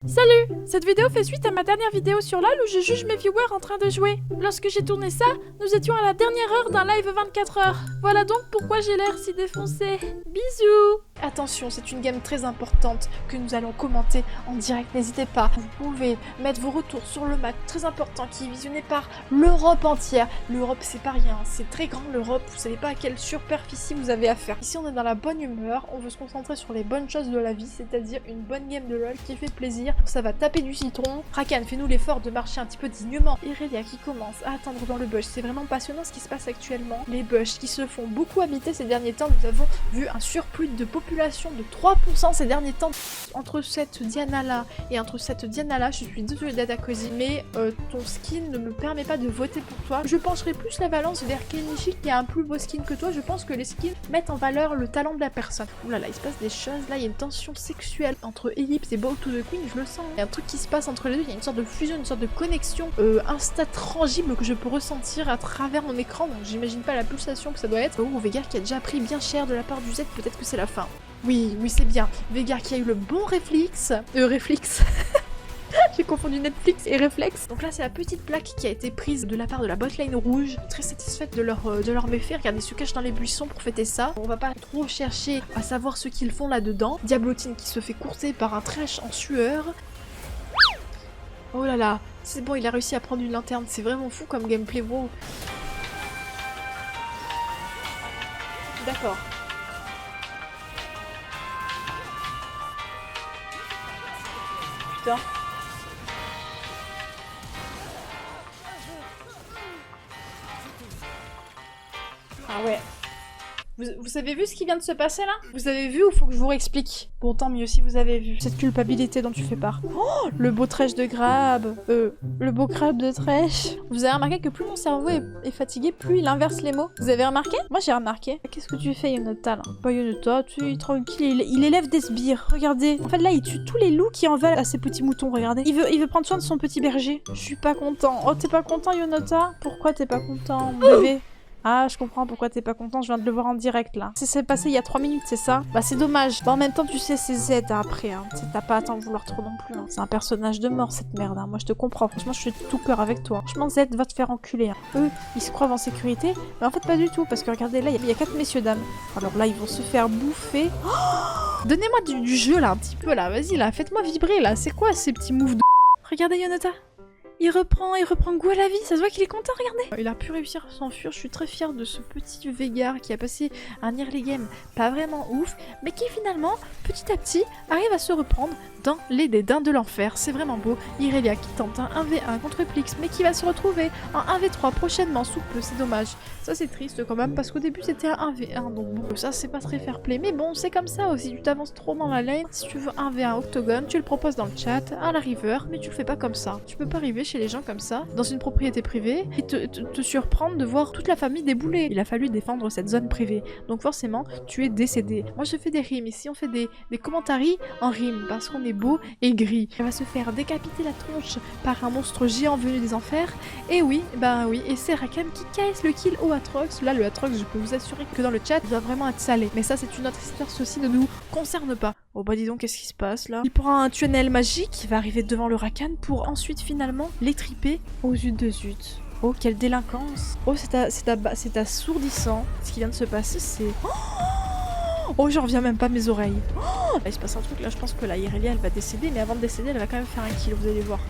Salut! Cette vidéo fait suite à ma dernière vidéo sur LoL où je juge mes viewers en train de jouer. Lorsque j'ai tourné ça, nous étions à la dernière heure d'un live 24 heures. Voilà donc pourquoi j'ai l'air si défoncé. Bisous! Attention, c'est une game très importante que nous allons commenter en direct. N'hésitez pas, vous pouvez mettre vos retours sur le match très important qui est visionné par l'Europe entière. L'Europe, c'est pas rien, c'est très grand l'Europe. Vous savez pas à quelle superficie vous avez affaire. Ici, on est dans la bonne humeur, on veut se concentrer sur les bonnes choses de la vie, c'est-à-dire une bonne game de LoL qui fait plaisir. Ça va taper du citron. Rakan, fais-nous l'effort de marcher un petit peu dignement. Irelia qui commence à attendre dans le bush. C'est vraiment passionnant ce qui se passe actuellement. Les bush qui se font beaucoup habiter ces derniers temps. Nous avons vu un surplus de population de 3% ces derniers temps. Entre cette Diana là et entre cette Diana là, je suis désolée d'Adakosi, mais ton skin ne me permet pas de voter pour toi. Je pencherai plus la balance vers Kenichi qui a un plus beau skin que toi. Je pense que les skins mettent en valeur le talent de la personne. Ouh là là, il se passe des choses. Là, il y a une tension sexuelle entre Ellipse et Bow to the Queen, je le sens. Il y a un truc qui se passe entre les deux. Il y a une sorte de fusion, une sorte de connexion instantangible que je peux ressentir à travers mon écran. Donc j'imagine pas la pulsation que ça doit être. Oh, Veigar qui a déjà pris bien cher de la part du Z. Peut-être que c'est la fin. Oui, c'est bien. Veigar qui a eu le bon réflexe. Réflexe. J'ai confondu Netflix et réflexe. Donc là, c'est la petite plaque qui a été prise de la part de la botlane rouge. Très satisfaite de leur méfait. Regardez, ils se cachent dans les buissons pour fêter ça. On va pas trop chercher à savoir ce qu'ils font là-dedans. Diablotine qui se fait courser par un trash en sueur. Oh là là, c'est bon, il a réussi à prendre une lanterne. C'est vraiment fou comme gameplay, bro. D'accord. Putain. Ah ouais. Vous avez vu ce qui vient de se passer là? Vous avez vu ou faut que je vous réexplique? Bon, tant mieux si vous avez vu. Cette culpabilité dont tu fais part. Oh, le beau trash de Grab. Le beau crabe de trash. Vous avez remarqué que plus mon cerveau est fatigué, plus il inverse les mots? Vous avez remarqué? Moi j'ai remarqué. Qu'est-ce que tu fais, Yonota là? Pas Yonota, tu es tranquille, il élève des sbires. Regardez. En fait là, il tue tous les loups qui en veulent à ses petits moutons, regardez. Il veut prendre soin de son petit berger. Je suis pas content. Oh, t'es pas content, Yonota? Pourquoi t'es pas content, bébé? Ah, je comprends pourquoi t'es pas content, je viens de le voir en direct là. C'est passé il y a 3 minutes, c'est ça? Bah c'est dommage. Bah, en même temps, tu sais, c'est Z après, hein. T'as pas à t'en vouloir trop non plus, hein. C'est un personnage de mort cette merde, hein. Moi je te comprends, franchement je suis de tout cœur avec toi. Franchement Z va te faire enculer, hein. Eux, ils se croient en sécurité, mais en fait pas du tout, parce que regardez là, il y a 4 messieurs dames. Alors là, ils vont se faire bouffer. Oh, donnez-moi du jeu là, un petit peu là, vas-y là, faites-moi vibrer là. C'est quoi ces petits moves de... Regardez Yonota. Il reprend goût à la vie, ça se voit qu'il est content, regardez. Il a pu réussir à s'enfuir, je suis très fière de ce petit Veigar qui a passé un early game pas vraiment ouf, mais qui finalement, petit à petit, arrive à se reprendre dans les dédains de l'enfer. C'est vraiment beau. Irelia qui tente un 1v1 contre Plix, mais qui va se retrouver en 1v3 prochainement sous peu, c'est dommage. Ça c'est triste quand même, parce qu'au début c'était un 1v1, donc bon, ça c'est pas très fair play, mais bon, c'est comme ça aussi, tu t'avances trop dans la lane. Si tu veux 1v1 octogone, tu le proposes dans le chat, à la river, mais tu le fais pas comme ça. Tu peux pas arriver chez les gens comme ça, dans une propriété privée, et te surprendre de voir toute la famille débouler. Il a fallu défendre cette zone privée, donc forcément, tu es décédé. Moi je fais des rimes, ici on fait des commentaries en rimes, parce qu'on est beau et gris. Elle va se faire décapiter la tronche par un monstre géant venu des enfers, et oui, bah oui, et c'est Rakan qui casse le kill au Atrox. Là, le Atrox, je peux vous assurer que dans le chat, il doit vraiment être salé. Mais ça, c'est une autre histoire, ceci ne nous concerne pas. Oh bah dis donc, qu'est-ce qui se passe là? Il prend un tunnel magique qui va arriver devant le Rakan pour ensuite finalement l'étriper aux zut de zut. Oh, quelle délinquance! Oh, c'est assourdissant. Ce qui vient de se passer, c'est... Oh, j'en reviens même pas à mes oreilles. Oh, il se passe un truc là, je pense que la Irelia, elle va décéder, mais avant de décéder, elle va quand même faire un kill, vous allez voir.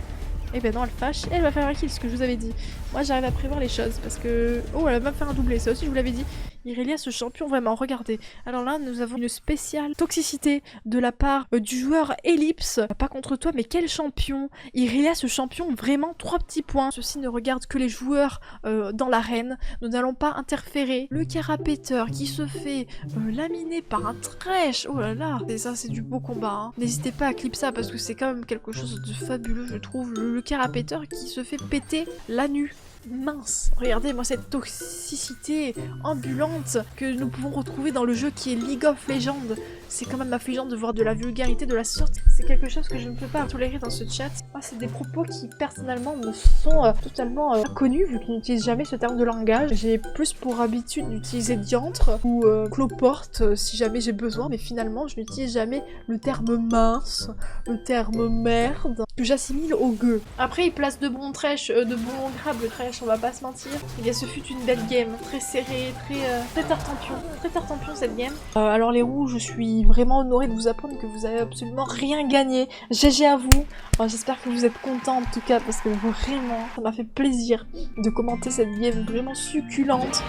Et ben non, elle fâche, et elle va faire un kill, ce que je vous avais dit. Moi, j'arrive à prévoir les choses, parce que... Oh, elle va même faire un doublé, ça aussi, je vous l'avais dit. Irelia, ce champion, vraiment, regardez. Alors là, nous avons une spéciale toxicité de la part du joueur Ellipse. Pas contre toi, mais quel champion! Irelia, ce champion, vraiment 3 petits points. Ceci ne regarde que les joueurs dans l'arène. Nous n'allons pas interférer. Le carapéteur qui se fait laminer par un trash. Oh là là! Et ça, c'est du beau combat, hein. N'hésitez pas à clip ça, parce que c'est quand même quelque chose de fabuleux, je trouve. Le carapéteur qui se fait péter la nuque. Mince. Regardez-moi cette toxicité ambulante que nous pouvons retrouver dans le jeu qui est League of Legends. C'est quand même affligeant de voir de la vulgarité de la sorte. C'est quelque chose que je ne peux pas tolérer dans ce chat. Ah, c'est des propos qui personnellement me sont totalement inconnus vu qu'ils n'utilisent jamais ce terme de langage. J'ai plus pour habitude d'utiliser diantre ou cloporte si jamais j'ai besoin, mais finalement je n'utilise jamais le terme mince, le terme merde, que j'assimile au gueux. Après il place de bons trèches, de bons grabs, le trèche, on va pas se mentir. Eh bien ce fut une belle game, très serrée, très tartampion cette game. Alors les roues, je suis vraiment honorée de vous apprendre que vous avez absolument rien gagné. GG à vous. J'espère que vous êtes contents en tout cas parce que vraiment ça m'a fait plaisir de commenter cette game vraiment succulente.